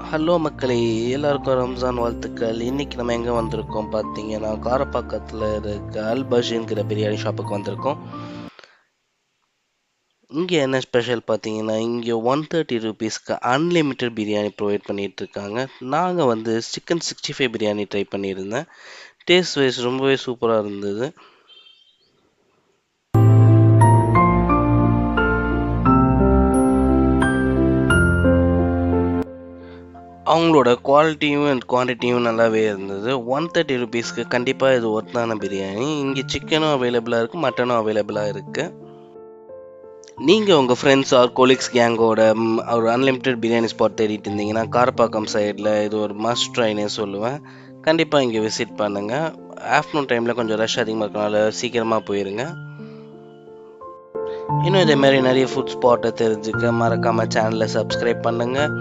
Hello மக்களே, எல்லாருக்கும் ரம்ஜான் வாழ்த்துக்கள். இன்னைக்கு நம்ம எங்கே வந்திருக்கோம் பார்த்தீங்கன்னா, காரப்பாக்கத்தில் இருக்க அல்பஷின்கிற பிரியாணி ஷாப்புக்கு வந்திருக்கோம். இங்கே என்ன ஸ்பெஷல் பார்த்தீங்கன்னா, இங்கே 130 ருபீஸ்க்கு அன்லிமிட்டெட் பிரியாணி ப்ரொவைட் பண்ணிட்டு இருக்காங்க. நாங்கள் வந்து சிக்கன் 65 பிரியாணி ட்ரை பண்ணியிருந்தேன். டேஸ்ட் வைஸ் ரொம்பவே சூப்பராக இருந்தது. அவங்களோட குவாலிட்டியும் அண்ட் குவான்டிட்டியும் நல்லாவே இருந்தது. 130 ருபீஸ்க்கு கண்டிப்பாக இது ஒர்த்தான பிரியாணி. இங்கே சிக்கனும் அவைலபிளாக இருக்குது, மட்டனும் அவைலபிளாக இருக்குது. நீங்கள் உங்கள் ஃப்ரெண்ட்ஸ் ஆர் கொலீக்ஸ் கேங்கோட ஒரு அன்லிமிட்டெட் பிரியாணி ஸ்பாட் தேடிட்டு இருந்தீங்கன்னா, காரப்பாக்கம் சைடில் இது ஒரு மஸ்ட் ட்ரைனே சொல்லுவேன். கண்டிப்பாக இங்கே விசிட் பண்ணுங்கள். ஆஃப்டர்நூன் டைமில் கொஞ்சம் ரஷ் அதிகமாக இருக்கனால சீக்கிரமாக போயிருங்க. இன்னும் இதே மாதிரி நிறைய ஃபுட் ஸ்பாட்டை தெரிஞ்சுக்க மறக்காமல் சேனலை சப்ஸ்கிரைப் பண்ணுங்கள்.